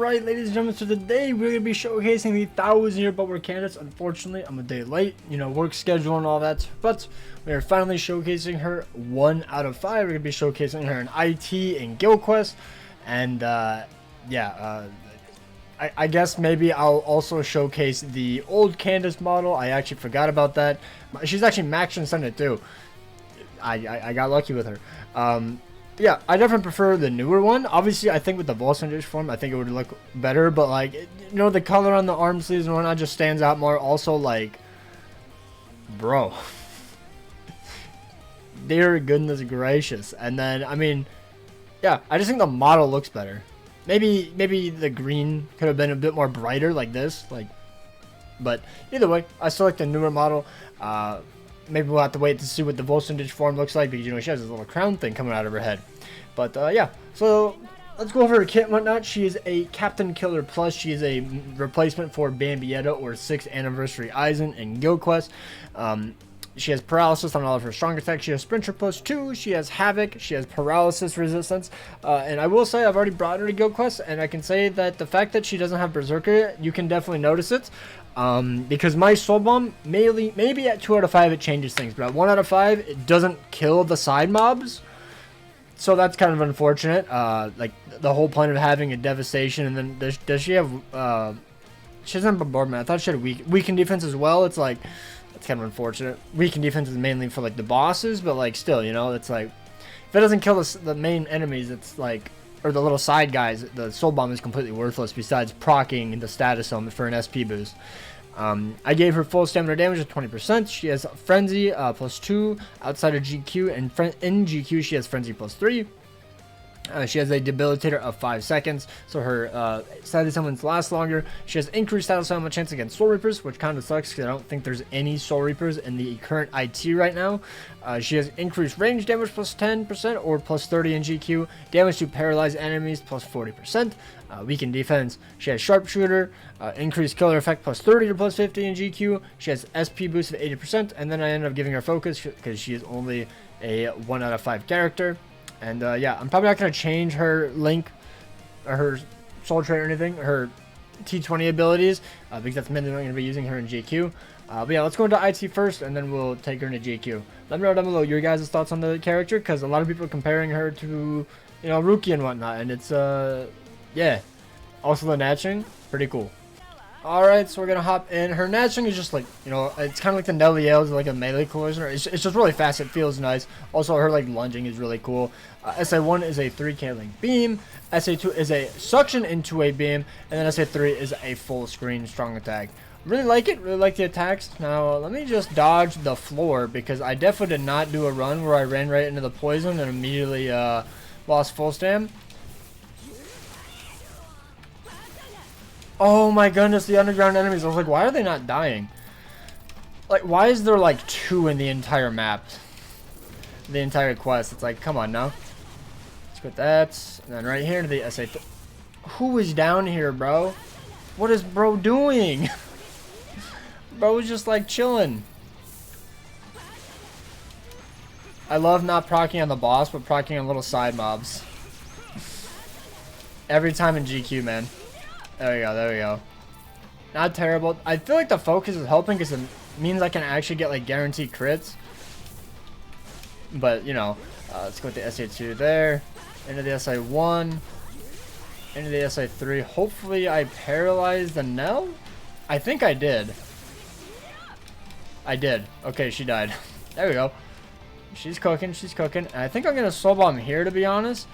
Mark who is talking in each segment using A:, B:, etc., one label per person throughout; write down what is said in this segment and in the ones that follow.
A: Alright, ladies and gentlemen, so today we're going to be showcasing the 1000-year Butler Candice. Unfortunately, I'm a day late, work schedule and all that, but we are finally showcasing her 1 out of 5. We're going to be showcasing her in IT and Guild Quest, and I guess maybe I'll also showcase the old Candice model. I actually forgot about that. She's actually maxed in Senate too. I got lucky with her. Yeah, I definitely prefer the newer one. Obviously, I think with the Volsundage form, I think it would look better. But, like, the color on the arm sleeves and whatnot just stands out more. Also, like, bro. Dear goodness gracious. And then, I mean, yeah, I just think the model looks better. Maybe the green could have been a bit more brighter like this. But either way, I still like the newer model. Maybe we'll have to wait to see what the Volsundage form looks like because, she has this little crown thing coming out of her head. But, yeah. So, let's go over her kit and whatnot. She is a Captain Killer Plus. She is a replacement for Bambietta or 6th Anniversary Aizen in Guild Quest. She has Paralysis on all of her strong attacks. She has Sprinter plus 2. She has Havoc. She has Paralysis Resistance. And I will say I've already brought her to Guild Quest. And I can say that the fact that she doesn't have Berserker, you can definitely notice it. Because my Soul Bomb, maybe at 2 out of 5 it changes things. But at 1 out of 5, it doesn't kill the side mobs. So that's kind of unfortunate. Like, the whole point of having a Devastation. And then does she have... she doesn't have Bombardment. I thought she had weakened defense as well. It's like... It's kind of unfortunate. Weakened defense is mainly for, like, the bosses, but, like, still, it's like... If it doesn't kill the main enemies, it's like... Or the little side guys, the Soul Bomb is completely worthless besides proccing the status element for an SP boost. I gave her full stamina damage of 20%. She has Frenzy plus 2 outside of GQ, and in GQ she has Frenzy plus 3. She has a debilitator of 5 seconds, so her status elements last longer. She has increased status element chance against Soul Reapers, which kind of sucks because I don't think there's any Soul Reapers in the current IT right now. She has increased range damage plus 10% or plus 30 in GQ, damage to paralyzed enemies plus 40%, weakened defense. She has Sharpshooter, increased killer effect plus 30 to plus 50 in GQ. She has SP boost of 80%, and then I ended up giving her focus because she is only a 1 out of 5 character. And, yeah, I'm probably not going to change her Link, or her Soul Trait or anything, her T20 abilities, because that's mainly what I'm going to be using her in GQ. But yeah, let's go into IT first, and then we'll take her into GQ. Let me know down below your guys' thoughts on the character, because a lot of people are comparing her to, Ruki and whatnot, and it's, yeah. Also the Natching, pretty cool. Alright, so we're going to hop in. Her Natching is just like, it's kind of like the Nelliel's, like a melee collision. It's just really fast. It feels nice. Also, her, like, lunging is really cool. SA1 is a 3K link beam. SA2 is a suction into a beam. And then SA3 is a full screen strong attack. Really like it. Really like the attacks. Now, let me just dodge the floor because I definitely did not do a run where I ran right into the poison and immediately lost full stam. Oh my goodness, the underground enemies. I was like, why are they not dying? Like, why is there like 2 in the entire map? The entire quest. It's like, come on now. Let's put that. And then right here to the SA. Who is down here, bro? What is bro doing? Bro is just like chilling. I love not proccing on the boss, but proccing on little side mobs. Every time in GQ, man. There we go, there we go. Not terrible. I feel like the focus is helping because it means I can actually get like guaranteed crits. But, let's go with the SA2 there. Into the SA1. Into the SA3. Hopefully I paralyzed the Nell? I think I did. I did. Okay, she died. There we go. She's cooking, she's cooking. And I think I'm going to Soul Bomb here, to be honest.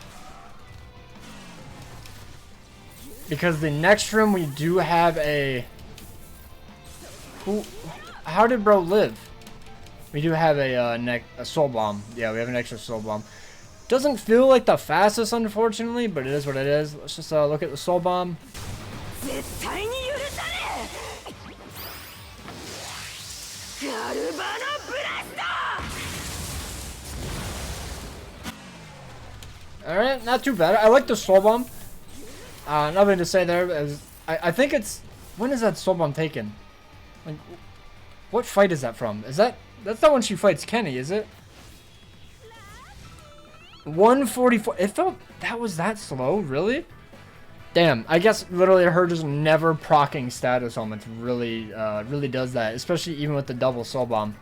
A: Because the next room we do have a... How did bro live? We do have a Soul Bomb. Yeah, we have an extra Soul Bomb. Doesn't feel like the fastest, unfortunately, but it is what it is. Let's just look at the Soul Bomb. Alright, not too bad. I like the Soul Bomb. Nothing to say there. As I think it's... When is that Soul Bomb taken? Like, what fight is that from? Is that... That's not when she fights Kenny, is it? 144. It felt... That was that slow? Really? Damn, I guess literally her just never proccing status moments really, really does that, especially even with the double soul bomb.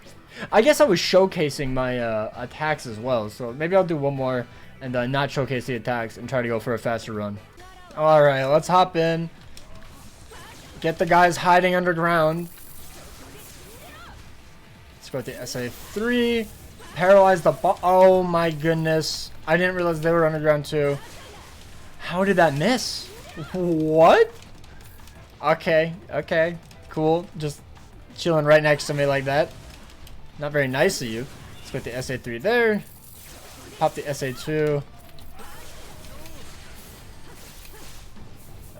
A: I guess I was showcasing my attacks as well, so maybe I'll do one more and not showcase the attacks and try to go for a faster run. Alright, let's hop in. Get the guys hiding underground. Let's go with the SA3. Paralyze the oh my goodness. I didn't realize they were underground too. How did that miss? What? Okay, okay. Cool. Just chilling right next to me like that. Not very nice of you. Let's put the SA3 there. Pop the SA2.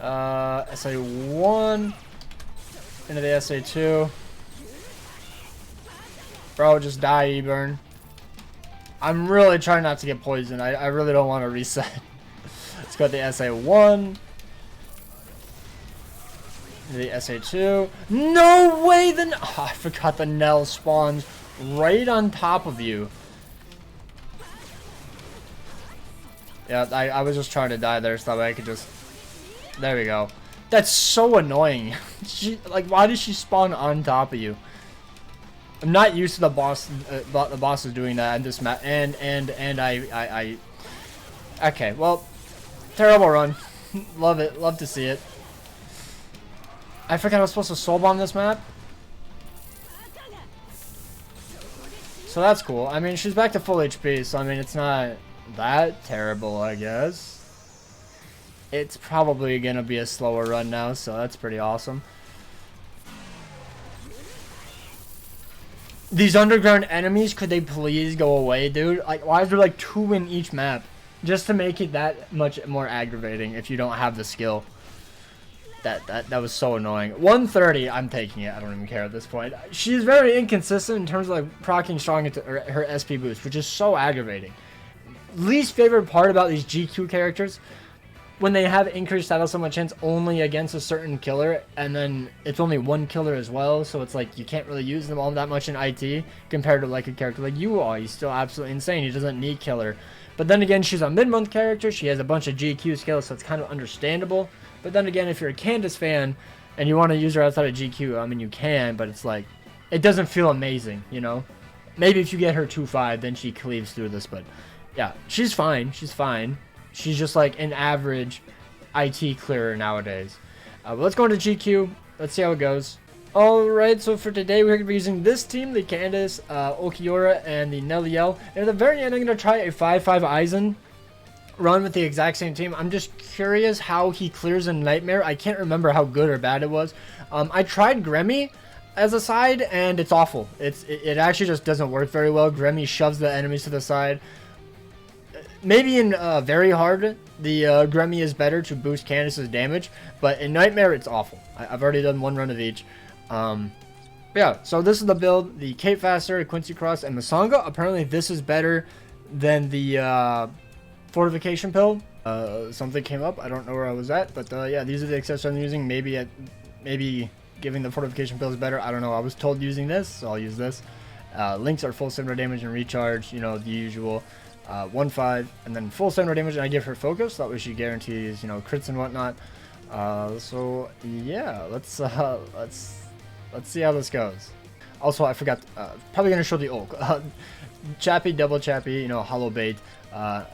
A: SA1 into the SA2. Bro, just die, E-Burn. I'm really trying not to get poisoned. I really don't want to reset. Let's go with the SA1. Into the SA2. No way! Oh, I forgot the Nell spawns right on top of you. Yeah, I was just trying to die there so that way I could just... There we go. That's so annoying. Why did she spawn on top of you? I'm not used to the bosses doing that in this map, and I okay, well, terrible run. Love it, love to see it. I forgot I was supposed to soul bomb this map. So that's cool. I mean, she's back to full HP, so I mean, it's not that terrible, I guess. It's probably gonna be a slower run now, so that's pretty awesome. These underground enemies, could they please go away, dude? Like, why is there like 2 in each map? Just to make it that much more aggravating if you don't have the skill. That was so annoying. 130, I'm taking it. I don't even care at this point. She's very inconsistent in terms of like proccing strong into her SP boost, which is so aggravating. Least favorite part about these GQ characters, when they have increased status so much chance only against a certain killer, and then it's only one killer as well, so it's like you can't really use them all that much in IT compared to like a character like you are. He's still absolutely insane. He doesn't need killer. But then again, she's a mid-month character. She has a bunch of GQ skills, so it's kind of understandable. But then again, if you're a Candice fan and you want to use her outside of GQ, I mean, you can, but it's like, it doesn't feel amazing, you know? Maybe if you get her 2-5, then she cleaves through this, but yeah, she's fine. She's fine. She's just like an average IT clearer nowadays. But let's go into GQ. Let's see how it goes. Alright, so for today we're going to be using this team, the Candice, Okiora, and the Neliel. And at the very end I'm going to try a 5-5 Aizen run with the exact same team. I'm just curious how he clears a Nightmare. I can't remember how good or bad it was. I tried Gremmy as a side and it's awful. It actually just doesn't work very well. Gremmy shoves the enemies to the side. Maybe in very hard, the Gremmy is better to boost Candice's damage, but in Nightmare, it's awful. I've already done one run of each. Yeah, so this is the build, the Cape Faster, Quincy Cross, and Masanga. Apparently, this is better than the Fortification Pill. Something came up. I don't know where I was at, but yeah, these are the accessories I'm using. Maybe giving the Fortification Pill is better. I don't know. I was told using this, so I'll use this. Links are full similar damage and recharge, you know, the usual. 1-5, and then full stamina damage, and I give her focus. That way she guarantees, you know, crits and whatnot. So yeah, let's see how this goes. Also, I forgot, probably gonna show the ult. Chappy, double Chappy, you know, hollow bait,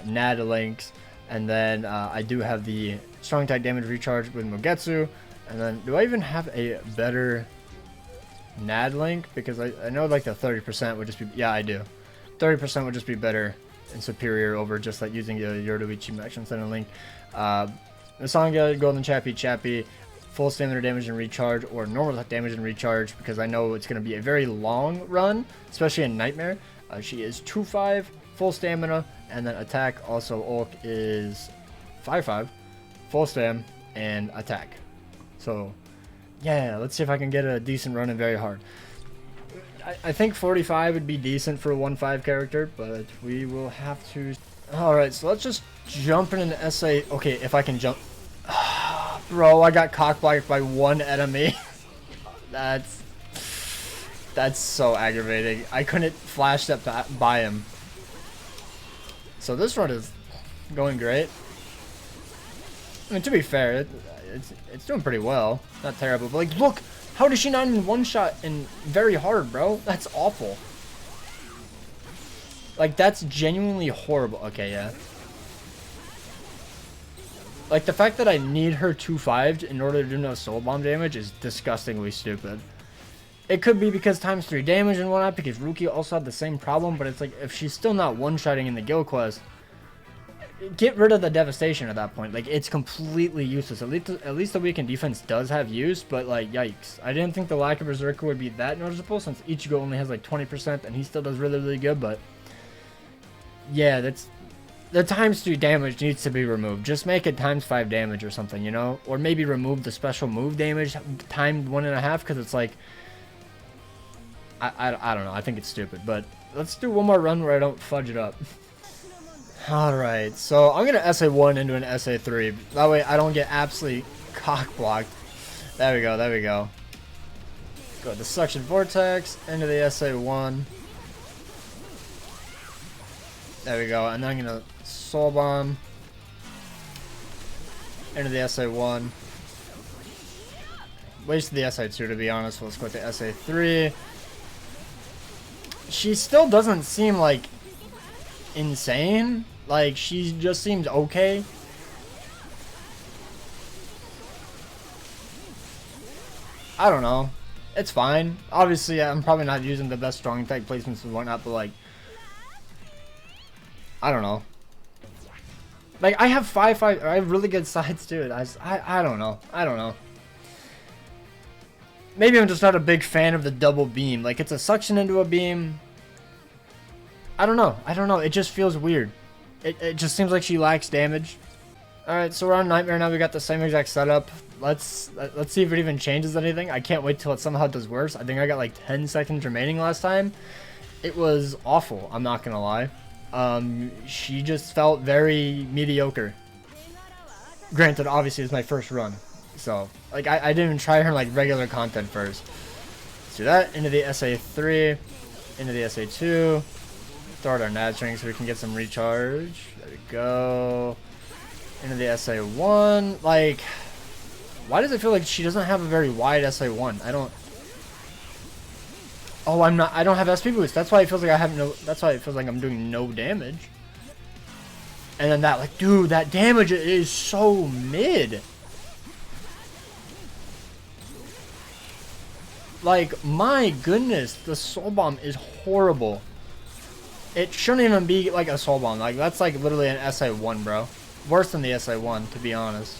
A: Nad links, and then I do have the strong attack damage recharge with Mogetsu. And then do I even have a better Nad link? Because I know like the 30% would just be, yeah, I do. 30% would just be better and superior over just like using the Yoruichi action center link. Masanga, Golden Chappy, full stamina damage and recharge, or normal damage and recharge, because I know it's going to be a very long run, especially in Nightmare. She is 2-5, full stamina, and then attack. Also, Ulk is 5-5, full stam, and attack. So, yeah, let's see if I can get a decent run in very hard. I think 45 would be decent for a 1-5 character, but we will have to... Alright, so let's just jump in an SA... Okay, if I can jump... Bro, I got cockblocked by one enemy. That's so aggravating. I couldn't flash step by him. So this run is going great. I mean, to be fair, it's doing pretty well. Not terrible, but like, look, how does she not even one-shot and very hard, bro? That's awful. Like, that's genuinely horrible. Okay, yeah. Like, the fact that I need her 2-5'd in order to do no soul bomb damage is disgustingly stupid. It could be because ×3 damage and whatnot, because Ruki also had the same problem, but it's like, if she's still not one-shotting in the guild quest, get rid of the devastation at that point. Like, it's completely useless. At least the weekend defense does have use, but like, yikes. I didn't think the lack of Berserker would be that noticeable, since Ichigo only has like 20% and he still does really, really good, but yeah, that's the ×3 damage needs to be removed. Just make it ×5 damage or something, you know? Or maybe remove the special move damage timed 1.5, because it's like, I don't know. I think it's stupid, but let's do one more run where I don't fudge it up. Alright, so I'm going to SA1 into an SA3. That way I don't get absolutely cock-blocked. There we go, there we go. Go to the Suction Vortex, into the SA1. There we go, and then I'm going to Soul Bomb. Into the SA1. Wasted the SA2 to be honest, so let's go with the SA3. She still doesn't seem like insane. Like, she just seems okay. I don't know. It's fine. Obviously, I'm probably not using the best strong type placements and whatnot, but like, I don't know. Like, I have 5-5. I have really good sides too. I don't know. I don't know. Maybe I'm just not a big fan of the double beam. Like, it's a suction into a beam. I don't know. I don't know. It just feels weird. It just seems like she lacks damage. Alright, so we're on Nightmare now. We got the same exact setup. Let's see if it even changes anything. I can't wait till it somehow does worse. I think I got like 10 seconds remaining last time. It was awful. I'm not going to lie. She just felt very mediocre. Granted, obviously, it's my first run. So, like, I didn't even try her, like, regular content first. Let's do that. Into the SA3. Into the SA2. Throw out our Nad string so we can get some recharge. There we go. Into the SA1. Like, why does it feel like she doesn't have a very wide SA1? I don't... Oh, I don't have SP boost. That's why it feels like I have no... That's why it feels like I'm doing no damage. And then that, like, dude, that damage is so mid. Like, my goodness, the soul bomb is horrible. It shouldn't even be like a soul bomb. Like, that's like literally an SA1, bro. Worse than the SA1, to be honest.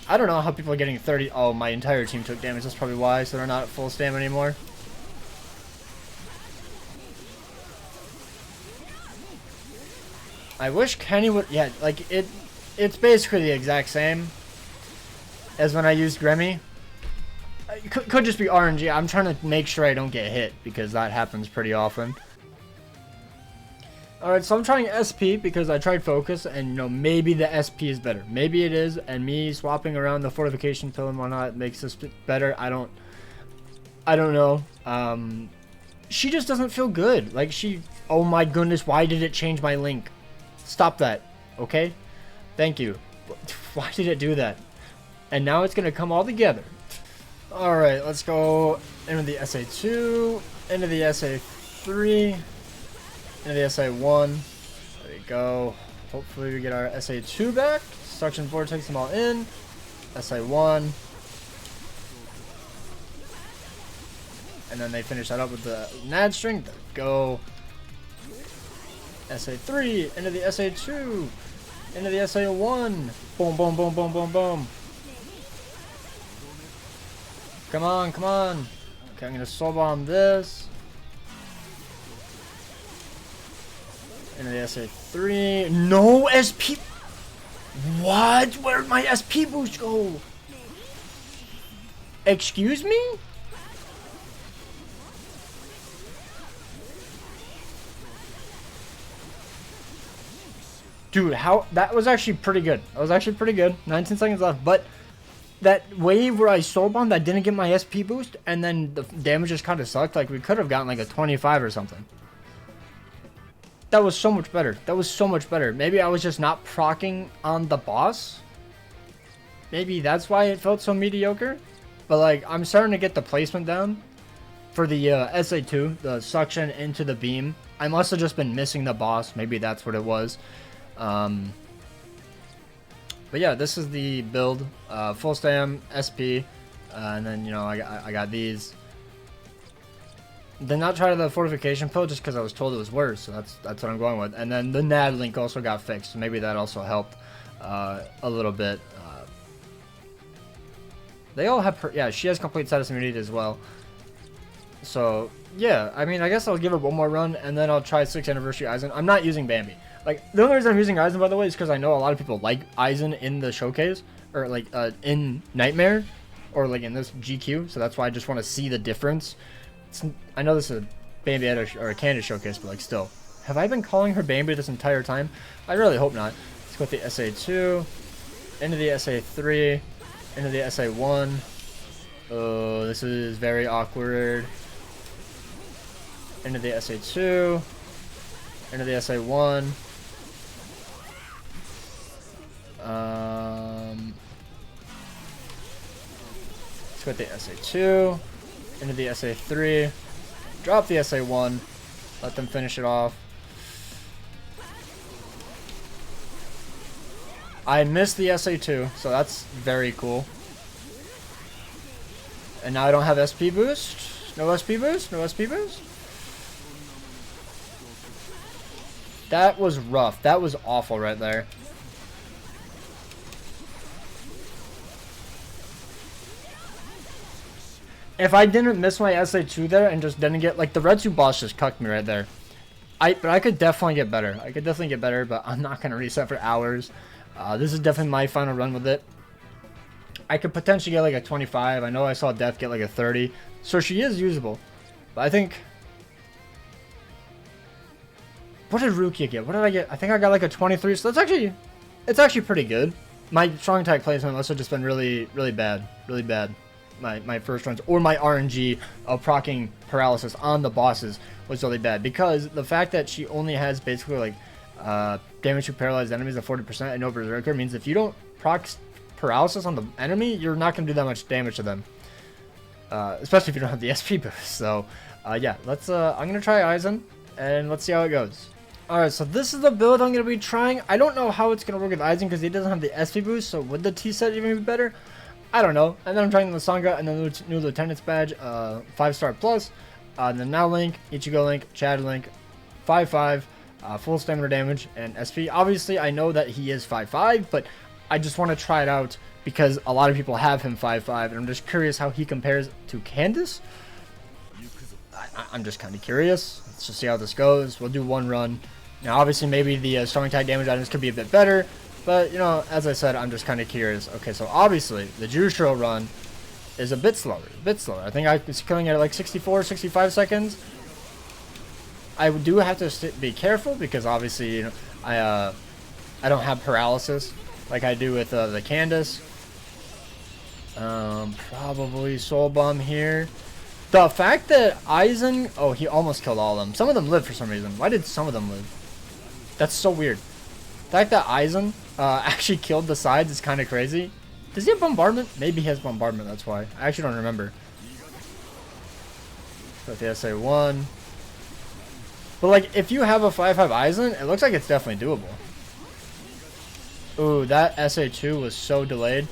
A: I don't know how people are getting 30. Oh, my entire team took damage. That's probably why. So they're not at full stamina anymore. I wish Kenny would. Yeah, like it's basically the exact same as when I used Remy. It could just be RNG. I'm trying to make sure I don't get hit because that happens pretty often. Alright, so I'm trying SP because I tried Focus and, you know, maybe the SP is better. Maybe it is, and me swapping around the Fortification Pill and whatnot makes this better. I don't know. She just doesn't feel good. Like, oh my goodness, why did it change my link? Stop that, okay? Thank you. Why did it do that? And now it's going to come all together. Alright, let's go into the SA2, into the SA3, into the SA1. There we go. Hopefully we get our SA2 back. Suction Vortex them all in. SA1. And then they finish that up with the Nad string. There we go. SA3, into the SA2, into the SA1. Boom, boom, boom, boom, boom, boom. Come on, come on. Okay, I'm gonna soul bomb this. Into the SA3. No SP. What? Where'd my SP boost go? Excuse me? Dude, how? That was actually pretty good. That was actually pretty good. 19 seconds left, but that wave where I soul bombed, that didn't get my SP boost, and then the damage just kind of sucked. Like, we could have gotten like a 25 or something. That was so much better. That was so much better. Maybe I was just not proccing on the boss. Maybe that's why it felt so mediocre. But like, I'm starting to get the placement down for the SA2, the suction into the beam. I must have just been missing the boss. Maybe that's what it was. But yeah, this is the build. Full stam, SP, and then, you know, I got these. Did not try the fortification pill just because I was told it was worse, so that's what I'm going with. And then the NAD link also got fixed, so maybe that also helped a little bit. They all have, yeah, she has complete status immunity as well. So yeah, I mean, I guess I'll give it one more run, and then I'll try 6th anniversary Aizen. I'm not using Bambi. Like, the only reason I'm using Aizen, by the way, is because I know a lot of people like Aizen in the showcase, or like in Nightmare, or like in this GQ. So that's why I just want to see the difference. I know this is a Bambi or a Candice showcase, but like still, have I been calling her Bambi this entire time? I really hope not. Let's go with the SA2, into the SA3, into the SA1. Oh, this is very awkward. Into the SA2, into the SA1. Let's go with the SA2, into the SA3, drop the SA1, let them finish it off. I missed the SA2, so that's very cool. And now I don't have SP boost. No SP boost, no SP boost. That was rough. That was awful right there. If I didn't miss my SA2 there and just didn't get, like, the red 2 boss just cucked me right there. But I could definitely get better. I could definitely get better, but I'm not going to reset for hours. This is definitely my final run with it. I could potentially get like a 25. I know I saw Death get like a 30. So she is usable. But I think... What did Rukia get? What did I get? I think I got like a 23. So that's actually... It's actually pretty good. My strong attack placement must have just been really, really bad. Really bad. My first runs. Or my RNG of proccing paralysis on the bosses was really bad. Because the fact that she only has basically like... damage to paralyzed enemies at 40% and no berserker means if you don't proc paralysis on the enemy, you're not going to do that much damage to them, especially if you don't have the SP boost. So yeah, let's I'm gonna try Aizen and let's see how it goes. Alright, so this is the build I'm gonna be trying. I don't know how it's gonna work with Aizen because he doesn't have the SP boost, so would the T set even be better? I don't know. And then I'm trying the Sangha and the new lieutenant's badge, 5-star plus, and then now Link, Ichigo Link, Chad Link, 5-5, full stamina damage and SP. Obviously I know that he is 5-5, but I just want to try it out because a lot of people have him 5-5, and I'm just curious how he compares to Candice. I'm just kind of curious. Let's just see how this goes. We'll do one run. Now obviously maybe the strong attack damage items could be a bit better, but you know, as I said, I'm just kind of curious. Okay, so obviously the Jushiro run is a bit slower. I think I was killing it at like 64, 65 seconds. I do have to be careful because obviously, you know, I don't have paralysis like I do with the Candice. Probably Soul Bomb here. The fact that Aizen... Oh, he almost killed all of them. Some of them live for some reason. Why did some of them live? That's so weird. The fact that Aizen actually killed the sides is kind of crazy. Does he have bombardment? Maybe he has bombardment, that's why. I actually don't remember. Got the SA1. But like, if you have a 5-5 Aizen, it looks like it's definitely doable. Ooh, that SA2 was so delayed.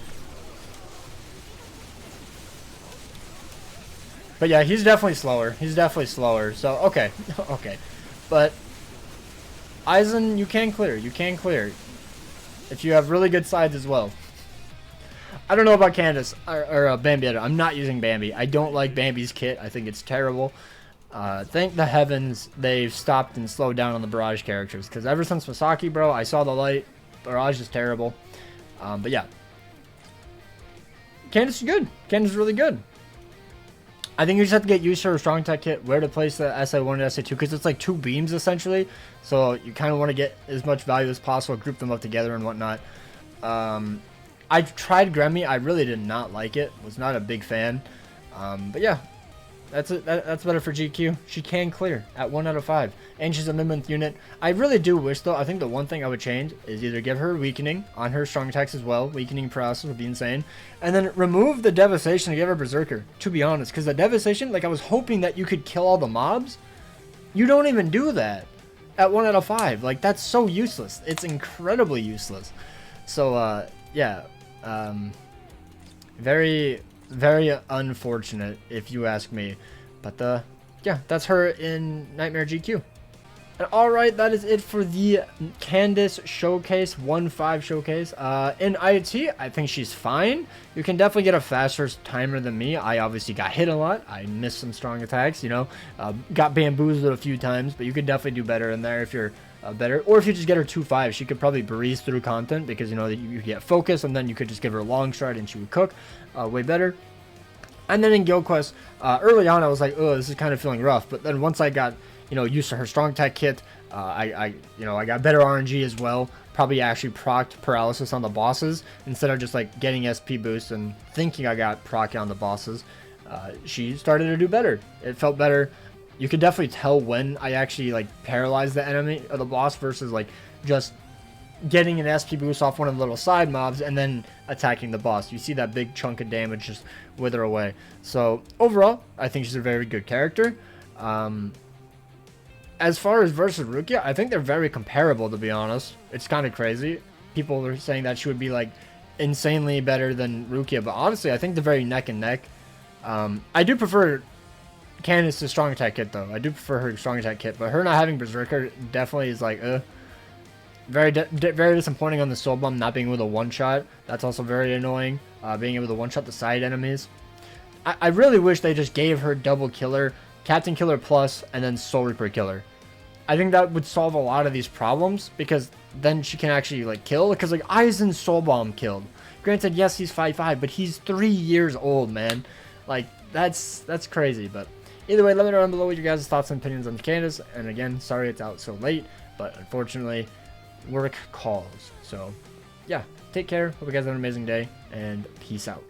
A: But yeah, he's definitely slower. He's definitely slower. So, okay. Okay. But Aizen, you can clear. You can clear. If you have really good sides as well. I don't know about Candice or Bambi. I'm not using Bambi. I don't like Bambi's kit. I think it's terrible. Thank the heavens they've stopped and slowed down on the Barrage characters. Because ever since Masaki, bro, I saw the light. Barrage is terrible. But yeah. Candice is good. Candice is really good. I think you just have to get used to her strong tech kit, where to place the SA1 and SA2, because it's like 2 beams essentially. So you kind of want to get as much value as possible, group them up together and whatnot. I tried Gremmy. I really did not like it. Was not a big fan. But yeah. That's it. That's better for GQ. She can clear at 1 out of 5. And she's a mid-month unit. I really do wish, though, I think the one thing I would change is either give her weakening on her strong attacks as well. Weakening paralysis would be insane. And then remove the devastation and give her berserker, to be honest. Because the devastation, like, I was hoping that you could kill all the mobs. You don't even do that at 1 out of 5. Like, that's so useless. It's incredibly useless. So, yeah. Very, very unfortunate, if you ask me. But, yeah, that's her in Nightmare GQ. And alright, that is it for the CANDICE showcase, 1-5 showcase. In IT, I think she's fine. You can definitely get a faster timer than me. I obviously got hit a lot. I missed some strong attacks, you know. Got bamboozled a few times, but you could definitely do better in there if you're better. Or if you just get her 2-5, she could probably breeze through content because, you know, you get focus, and then you could just give her a long stride and she would cook way better. And then in Guild Quest, early on I was like, oh, this is kind of feeling rough. But then once I got, you know, used to her strong tech kit, I got better RNG as well. Probably actually procced paralysis on the bosses instead of just like getting SP boost and thinking I got proc on the bosses. She started to do better. It felt better. You could definitely tell when I actually like paralyzed the enemy or the boss versus like just getting an SP boost off one of the little side mobs and then attacking the boss. You see that big chunk of damage just wither away. So overall, I think she's a very good character. As far as versus Rukia, I think they're very comparable, to be honest. It's kind of crazy. People are saying that she would be like insanely better than Rukia, but honestly, I think they're very neck and neck. I do prefer Candice to strong attack kit though. I do prefer her strong attack kit, but her not having berserker definitely is like very disappointing on the soul bomb not being able to one shot. That's also very annoying. Being able to one shot the side enemies. I really wish they just gave her double killer, Captain Killer plus, and then Soul Reaper killer. I think that would solve a lot of these problems because then she can actually like kill. Because like Aizen soul bomb killed. Granted, yes, he's 5'5", but he's 3 years old, man. Like that's crazy. But either way, let me know down below what your guys' thoughts and opinions on Candice. And again, sorry it's out so late, but unfortunately, work calls. So yeah, take care. Hope you guys have an amazing day, and peace out.